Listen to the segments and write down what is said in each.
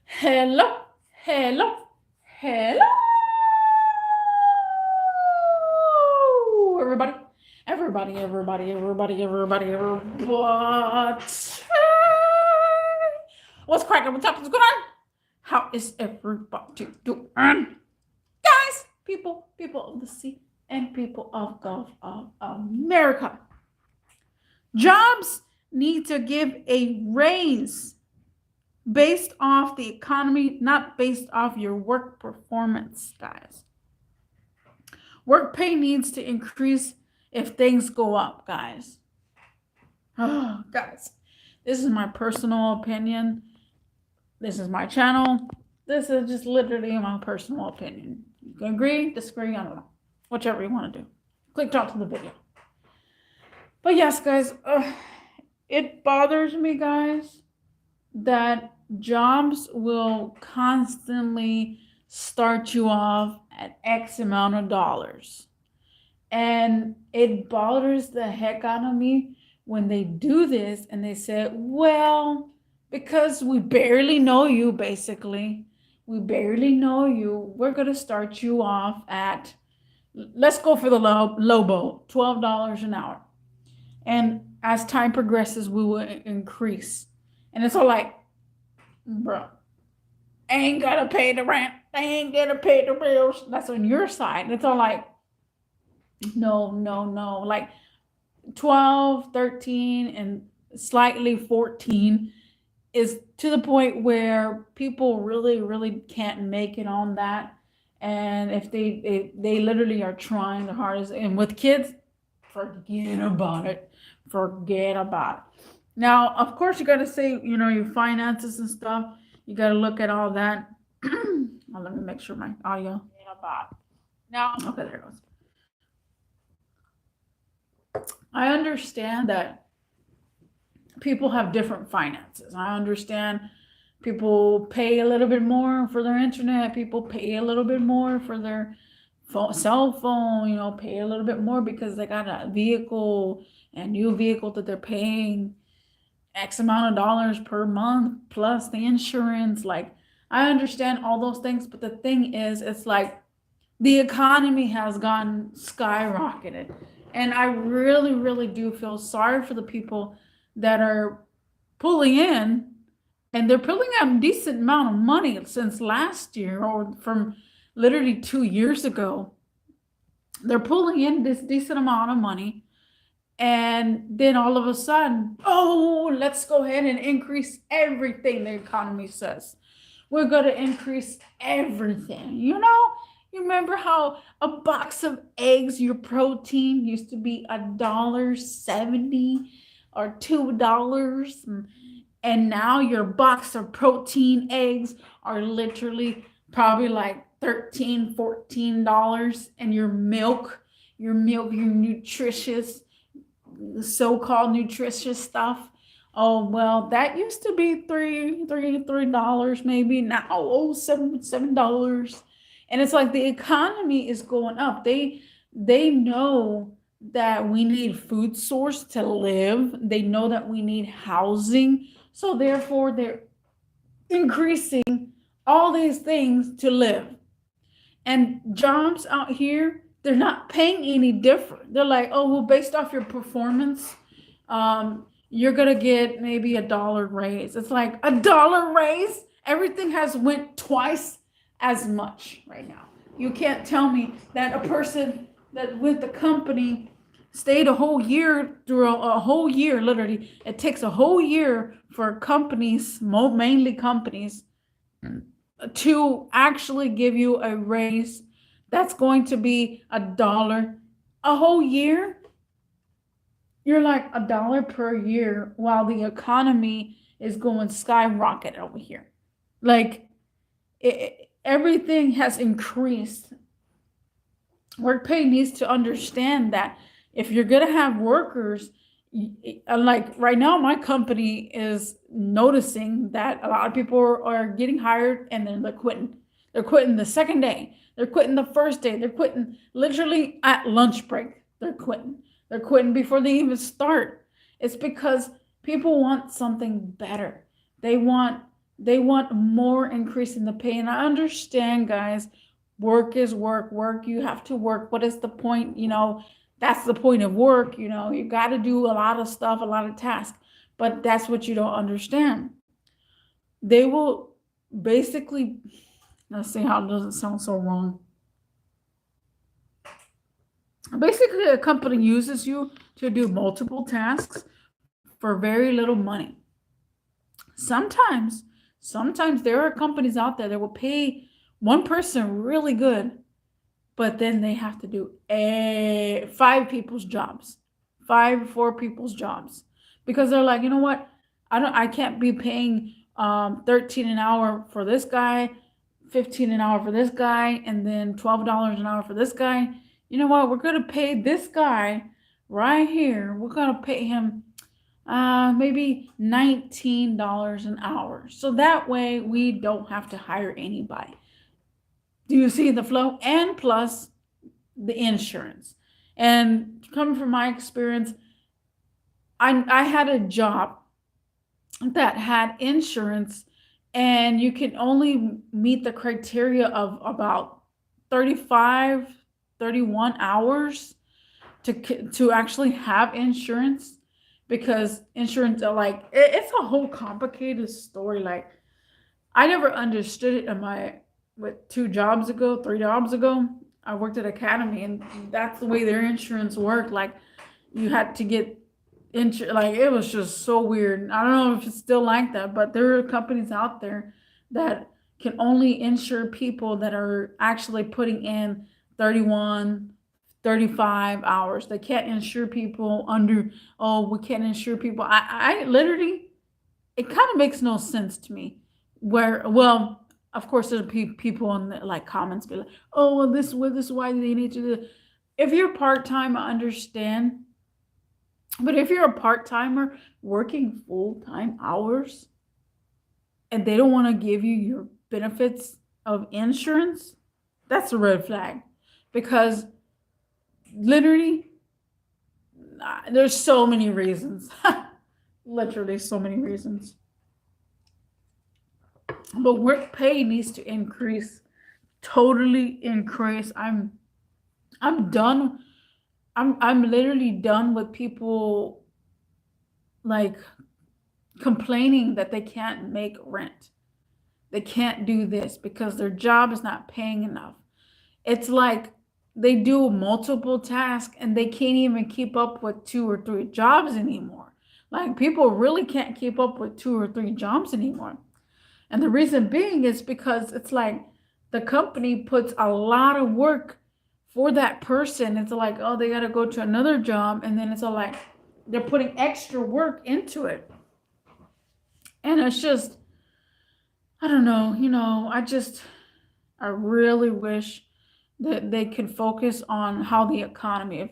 Hello, hello, hello, everybody, everybody. What's cracking? What's up? What's going on? How is everybody doing? Guys, people of the sea, and people of Gulf of America. Jobs need to give a raise based off the economy, not based off your work performance, guys. Work pay needs to increase if things go up, guys. Oh, guys, this is my personal opinion. This is my channel. This is just literally my personal opinion. You can agree, disagree, I don't know. Whichever you want to do. Click out to the video. But yes, guys, it bothers me, guys, that jobs will constantly start you off at X amount of dollars. And it bothers the heck out of me when they do this and they say, well, because we barely know you, basically, we barely know you, we're going to start you off at, let's go for the low boat, $12 an hour. And as time progresses, we will increase. And it's all like, bro, ain't gonna pay the rent. They ain't gonna pay the bills. That's on your side. It's all like, no. Like 12, 13, and slightly 14 is to the point where people really can't make it on that. And if they literally are trying the hardest, and with kids, forget about it. Forget about it. Now, of course, you got to say, your finances and stuff. You got to look at all that. Well, let me make sure my audio. Now, okay, there it goes. I understand that people have different finances. I understand people pay a little bit more for their internet. People pay a little bit more for their cell phone, pay a little bit more because they got a vehicle, a new vehicle that they're paying X amount of dollars per month plus the insurance. Like, I understand all those things, but the thing is, it's like the economy has gone skyrocketed. And I really do feel sorry for the people that are pulling in, and they're pulling out a decent amount of money since last year or from literally 2 years ago. They're pulling in this decent amount of money, and then all of a sudden, oh, let's go ahead and increase everything. The economy says we're going to increase everything. You remember how a box of eggs, your protein, used to be $1.70 or $2, and now your box of protein eggs are literally probably like $13, $14, and your nutritious, so-called nutritious stuff. Oh well, that used to be $3 maybe. Now, oh, $7. And it's like the economy is going up. They know that we need food source to live. They know that we need housing. So therefore they're increasing all these things to live. And jobs out here, they're not paying any different. They're like, oh, well, based off your performance, you're gonna get maybe $1 raise. It's like $1 raise. Everything has went twice as much right now. You can't tell me that a person that with the company stayed a whole year through a whole year. Literally, it takes a whole year for companies, mainly companies, to actually give you a raise that's going to be $1 a whole year. You're like $1 per year while the economy is going skyrocket over here. Like, everything has increased. Work pay needs to understand that if you're going to have workers, like right now, my company is noticing that a lot of people are getting hired and then they're quitting. They're quitting the second day. They're quitting the first day. They're quitting literally at lunch break. They're quitting. They're quitting before they even start. It's because people want something better. They want They want more increase in the pay. And I understand, guys, work is work. Work, you have to work. What is the point? That's the point of work. You got to do a lot of stuff, a lot of tasks. But that's what you don't understand. They will basically, let's see how it doesn't sound so wrong. Basically, a company uses you to do multiple tasks for very little money. Sometimes there are companies out there that will pay one person really good, but then they have to do 4 people's jobs, because they're like, you know what? I can't be paying 13 an hour for this guy, 15 an hour for this guy, and then $12 an hour for this guy. You know what? We're gonna pay this guy right here. We're gonna pay him maybe $19 an hour. So that way we don't have to hire anybody. Do you see the flow? And plus the insurance. And coming from my experience, I had a job that had insurance, and you can only meet the criteria of about 35, 31 hours to actually have insurance, because insurance are like, it's a whole complicated story. Like, I never understood it in my 3 jobs ago. I worked at Academy, and that's the way their insurance worked. Like, you had to get like, it was just so weird. I don't know if it's still like that, but there are companies out there that can only insure people that are actually putting in 31, 35 hours. They can't insure people under, oh, we can't insure people. I literally, it kind of makes no sense to me. Well, of course, there's people in the like comments be like, oh, well, this is why they need to do it. If you're part-time, I understand. But if you're a part-timer working full-time hours and they don't want to give you your benefits of insurance, that's a red flag. Because literally, there's so many reasons. Literally so many reasons. But work pay needs to increase. Totally increase. I'm done. I'm literally done with people like complaining that they can't make rent. They can't do this because their job is not paying enough. It's like they do multiple tasks and they can't even keep up with 2 or 3 jobs anymore. Like, people really can't keep up with 2 or 3 jobs anymore. And the reason being is because it's like the company puts a lot of work for that person. It's like, oh, they got to go to another job. And then it's all like they're putting extra work into it. And it's just, I don't know, I really wish that they could focus on how the economy,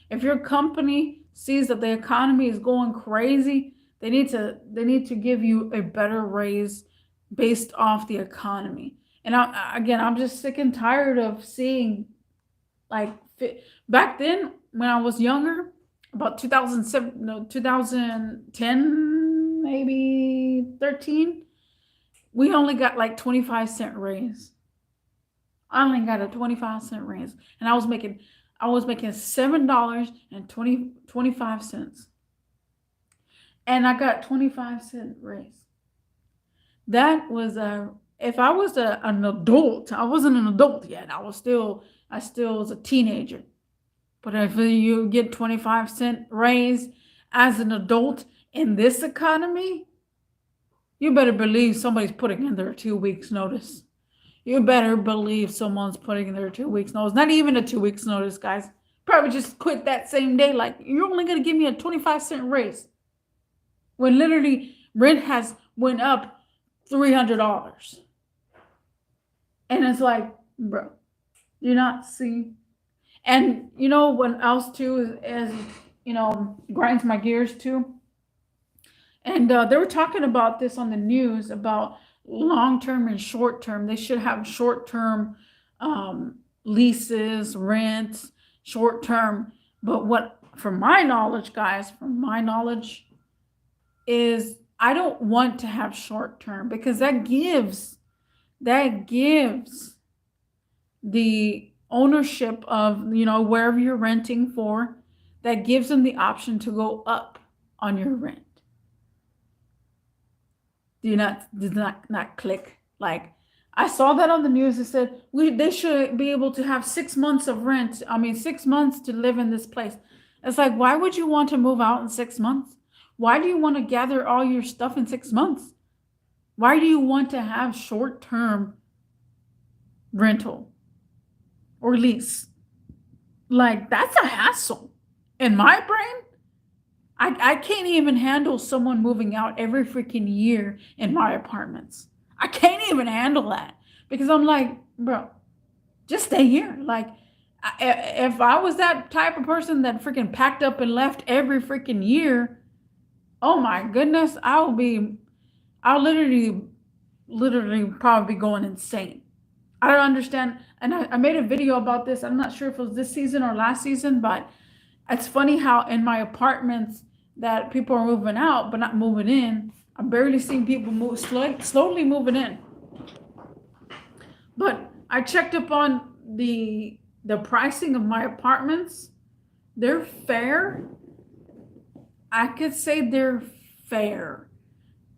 if your company sees that the economy is going crazy, they need to give you a better raise based off the economy. And I'm just sick and tired of seeing, like, back then when I was younger, about 2007, no, 2010, maybe 13, we only got like 25-cent raise. I only got a 25-cent raise, and I was making $7.25, and I got 25-cent raise. That was if I was an adult, I wasn't an adult yet. I still was a teenager. But if you get 25-cent raise as an adult in this economy, you better believe somebody's putting in their 2 weeks notice. You better believe someone's putting in their 2 weeks notice. Not even a 2 weeks notice, guys. Probably just quit that same day. Like, you're only going to give me a 25-cent raise, when literally rent has went up $300. And it's like, bro, you not see. And you know what else too is grinds my gears too. And they were talking about this on the news about long-term and short-term. They should have short-term leases, rents, short-term. But what, from my knowledge, guys, is I don't want to have short term because that gives the ownership of, you know, wherever you're renting for, that gives them the option to go up on your rent. Did not click? Like, I saw that on the news. It said they should be able to have 6 months of rent. I mean, 6 months to live in this place. It's like, why would you want to move out in 6 months? Why do you want to gather all your stuff in 6 months? Why do you want to have short-term rental or lease? Like, that's a hassle. In my brain, I can't even handle someone moving out every freaking year in my apartments. I can't even handle that because I'm like, bro, just stay here. Like, if I was that type of person that freaking packed up and left every freaking year, oh my goodness, I'll literally probably be going insane. I don't understand. And I made a video about this. I'm not sure if it was this season or last season, but it's funny how in my apartments that people are moving out, but not moving in. I'm barely seeing people move slowly moving in. But I checked up on the pricing of my apartments. They're fair. I could say they're fair.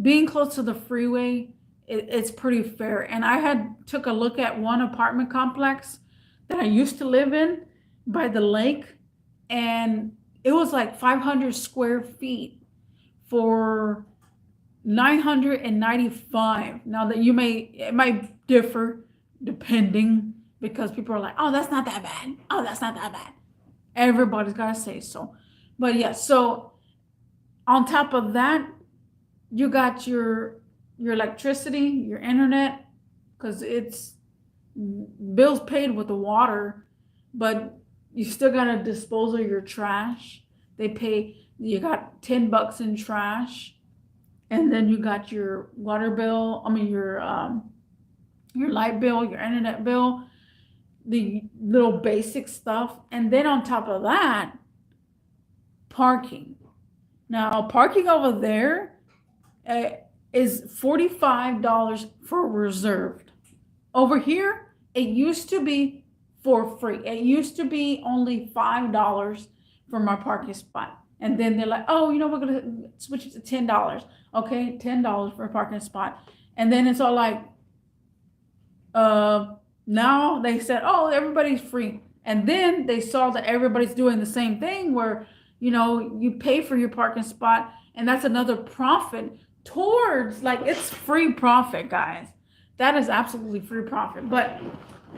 Being close to the freeway, it's pretty fair. And I had took a look at one apartment complex that I used to live in by the lake, and it was like 500 square feet for 995. Now that it might differ depending, because people are like, oh, that's not that bad. Oh, that's not that bad. Everybody's got to say so. But yeah, so on top of that, you got your electricity, your internet, because it's bills paid with the water, but you still got to dispose of your trash. You got $10 in trash, and then you got your water bill. I mean, your light bill, your internet bill, the little basic stuff. And then on top of that, parking. Now, parking over there is $45 for reserved. Over here, it used to be for free. It used to be only $5 for my parking spot. And then they're like, oh, you know, we're going to switch it to $10. Okay, $10 for a parking spot. And then it's all like, now they said, oh, everybody's free. And then they saw that everybody's doing the same thing where, you know, you pay for your parking spot, and that's another profit towards, like, it's free profit, guys. That is absolutely free profit. But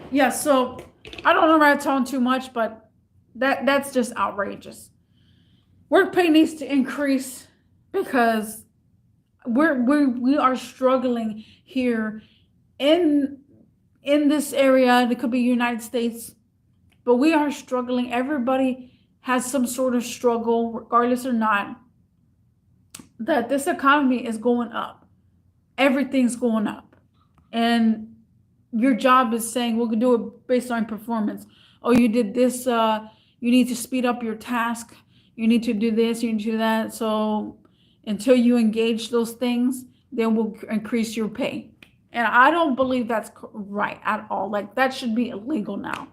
yeah, so I don't know where I tone too much, but that's just outrageous. Work pay needs to increase because we are struggling here in this area. It could be United States, but we are struggling. Everybody has some sort of struggle, regardless or not, that this economy is going up. Everything's going up. And your job is saying, we'll do it based on performance. Oh, you did this, you need to speed up your task. You need to do this, you need to do that. So until you engage those things, then we'll increase your pay. And I don't believe that's right at all. Like, that should be illegal now,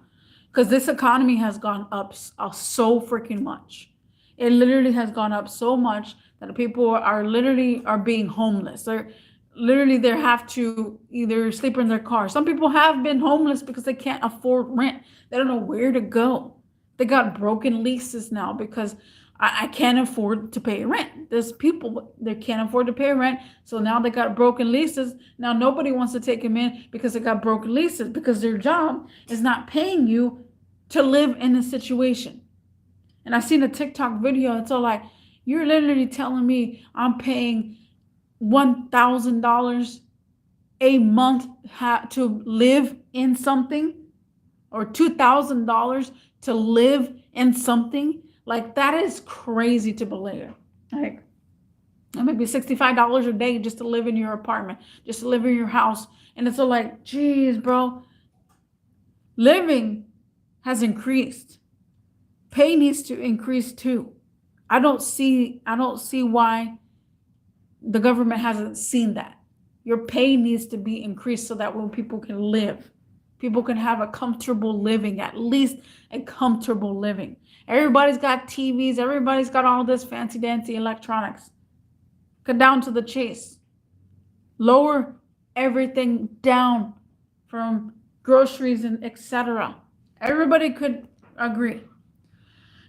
because this economy has gone up so freaking much. It literally has gone up so much that people are being homeless. They have to either sleep in their car. Some people have been homeless because they can't afford rent. They don't know where to go. They got broken leases now because I can't afford to pay rent. There's people that can't afford to pay rent, so now they got broken leases. Now nobody wants to take them in because they got broken leases, because their job is not paying you to live in a situation. And I seen a TikTok video. It's all like, you're literally telling me I'm paying $1,000 a month to live in something, or $2,000 to live in something. Like, that is crazy to believe. Like, it might be $65 a day just to live in your apartment, just to live in your house. And it's all like, geez, bro, living has increased. Pay needs to increase too. I don't see why the government hasn't seen that. Your pay needs to be increased so that when people can live, people can have a comfortable living, at least a comfortable living. Everybody's got TVs, everybody's got all this fancy dancy electronics. Get down to the chase. Lower everything down from groceries and etc. Everybody could agree.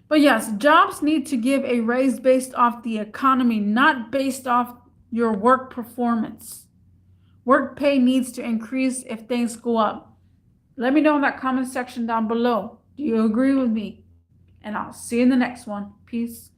But yes, jobs need to give a raise based off the economy, not based off your work performance. Work pay needs to increase if things go up. Let me know in that comment section down below. Do you agree with me? And I'll see you in the next one. Peace.